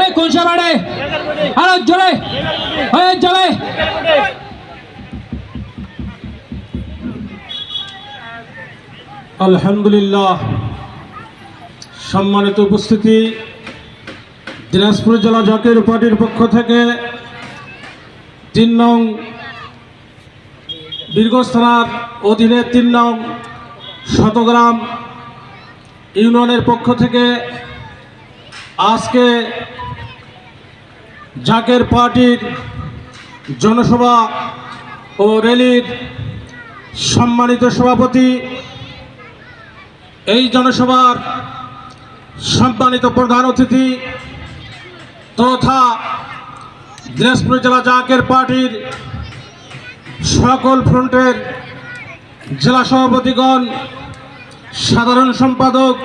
এই কোন সবাড়ে আর জোরে হয়ে যাবে। আলহামদুলিল্লাহ। সম্মানিত উপস্থিতি, দিনাজপুর জেলা জাতীয় পার্টির পক্ষ থেকে ৩ নং বীরগঞ্জ থানার অধীনে ৩ নং শতগ্রাম ইউনিয়নের পক্ষ থেকে আজকে জাকের পার্টির জনসভা ও র্যালির সম্মানিত সভাপতি, এই জনসভার সম্মানিত প্রধান অতিথি তথা দিনাজপুর জেলা জাকের পার্টির সকল ফ্রন্টের জেলা সভাপতিগণ, সাধারণ সম্পাদক,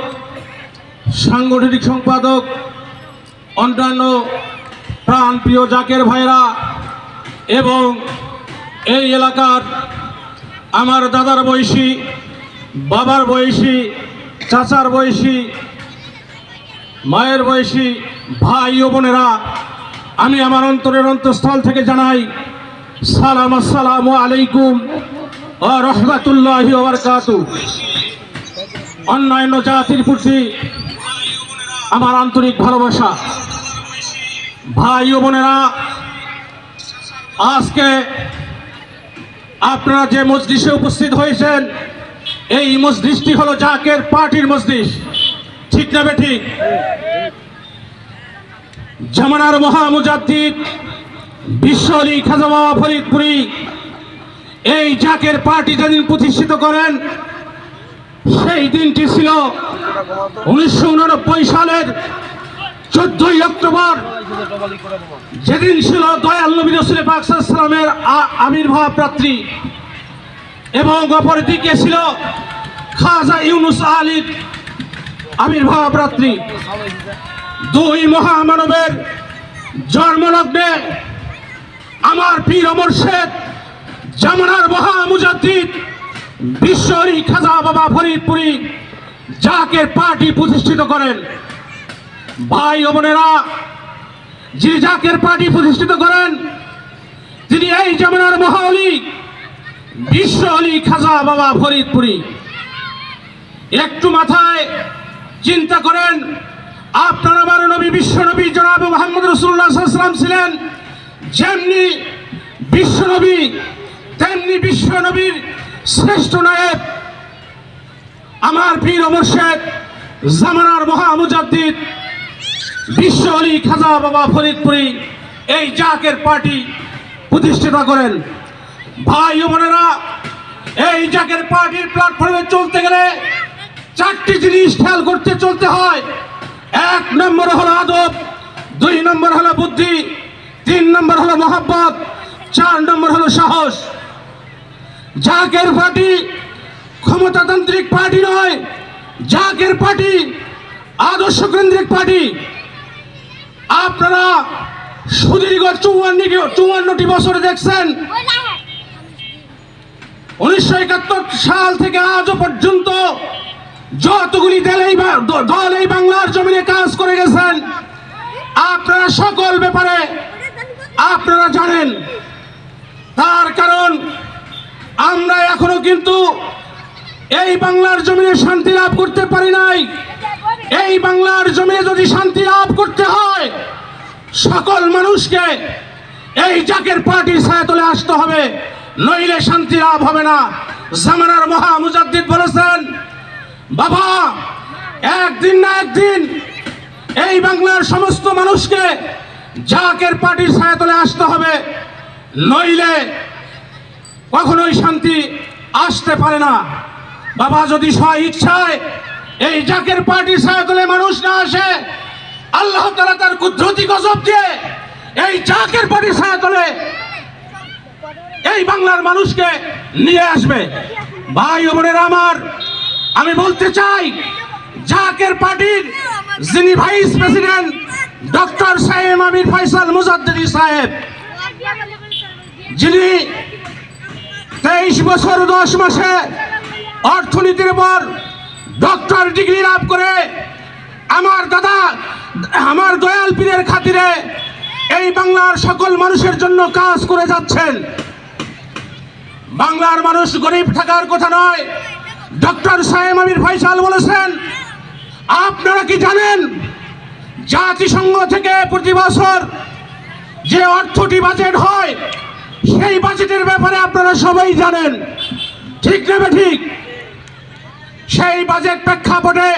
সাংগঠনিক সম্পাদক, অন্যান্য প্রাণপ্রিয় জাকের ভাইরা এবং এই এলাকার আমার দাদার বয়সী, বাবার বয়সী, চাচার বয়সী, মায়ের বয়সী ভাই ও বোনেরা, আমি আমার অন্তরের অন্তঃস্থল থেকে জানাই সালাম, আসসালামু আলাইকুম ওয়া রাহমাতুল্লাহি ওয়া বারাকাতুহু। অন্যান্য জাতির প্রতি আমার আন্তরিক ভালোবাসা। ভাই ও বোনেরা, আজকে আপনারা যে মজলিসে উপস্থিত হয়েছেন, এই মজলিসটি হলো জাকের পার্টির মজলিস, ঠিক না বেঠিক? জামানার মহামুজাদ্দিদ বিশ্ব আলী খাজা বাবা ফরিদপুরি এই জাকের পার্টি যেদিন প্রতিষ্ঠিত করেন, সেই দিনটি ছিল 1989 সালের 14ই অক্টোবর, যেদিন ছিল দয়াল নবী রাসূল পাক সাল্লাল্লাহু আলাইহি ওয়াসাল্লামের আবির্ভাব রাত্রি, এবং অপরদিকে ছিল খাজা ইউনুস আলীর আবির্ভাব রাত্রি। দুই মহামানবের জন্মলগ্নে আমার পীর ও মুর্শিদ জামানার মহামুজাদ্দিদ বিশ্ব আলী খাজা বাবা ফরিদপুরি জাকের পার্টি প্রতিষ্ঠিত করেন। ভাই ও বোনেরা, যিনি জাকের পার্টি প্রতিষ্ঠিত করেন, তিনি এই জামানার মহাওলি বিশ্ব আলী খাজা বাবা ফরিদপুরি। একটু মাথায় চিন্তা করেন, আপনার আমার নবী বিশ্ব নবী জনাব মুহাম্মদ রাসূলুল্লাহ সাল্লাল্লাহু আলাইহি ওয়াসাল্লাম ছিলেন যেমনি বিশ্ব নবী, তেমনি বিশ্ব নবীর শ্রেষ্ঠ নায়েব আমার পীর ও মুর্শিদ জামানার মহামুজাদ্দিদ বিশ্ব আলী খাজা বাবা ফরিদপুরি এই জাকের পার্টি প্রতিষ্ঠিত করেন। ভাই ও বোনেরা, এই জাকের পার্টির প্ল্যাটফর্মে চলতে গেলে 4টি জিনিস খেয়াল করতে চলতে হয়। 1 নম্বর হলো আদব, 2 নম্বর হলো বুদ্ধি, 3 নম্বর হলো মহব্বত, 4 নম্বর হলো সাহস। জাকের পার্টি ক্ষমতাতান্ত্রিক পার্টি নয়, জাকের পার্টি আদর্শ কেন্দ্রিক পার্টি। আপনারা সুদীর্ঘ 54টি বছর দেখছেন, 1971 সাল থেকে আজও পর্যন্ত যতগুলি দল এই বাংলার জমিনে কাজ করে গেছেন, আপনারা সকল ব্যাপারে আপনারা জানেন। তার কারণ আমরা এখনো কিন্তু এই বাংলার জমিনে শান্তি লাভ করতে পারি নাই। এই বাংলার জমিনে যদি শান্তি লাভ করতে হয়, সকল মানুষকে এই জাকের পার্টির ছায়াতলে আসতে হবে, নইলে শান্তি লাভ হবে না। জামানার মহামুজাদ্দিদ বলেছেন, বাবা একদিন না একদিন এই বাংলার সমস্ত মানুষকে জাকের পার্টির ছায়াতলে আসতে হবে, নইলে কখনোই শান্তি আসতে পারে না। বাবা যদি স্ব ইচ্ছায় এই জাকের পার্টির ছায়াতলে মানুষ না আসে, আল্লাহ তাআলা তার কুদরতি গজব দিয়ে এই জাকের পার্টির ছায়াতলে এই বাংলার মানুষকে নিয়ে আসবে। ভাই ও বোনেরা আমার, আমি বলতে চাই, জাকের পার্টির যিনি ভাইস প্রেসিডেন্ট ডক্টর সাহেব আমির ফয়সাল মুজাদ্দিদি সাহেব, যিনি 23 বছর 10 মাসে অর্থনীতির উপর ডক্টর ডিগ্রি লাভ করে আমার দাদা আমার দয়াল পীরের খাতিরে এই বাংলার সকল মানুষের জন্য কাজ করে যাচ্ছেন। বাংলার মানুষ গরিব থাকার কথা নয়। ডক্টর সাহেব আমির ফয়সাল বলেছেন, আপনারা কি জানেন জাতিসংঘ থেকে প্রতি বছর যে অর্থটি বাজেট হয় সেই বাজেটের ব্যাপারে আপনারা সবাই জানেন, ঠিক না ঠিক? সেই বাজেট প্রেক্ষাপটে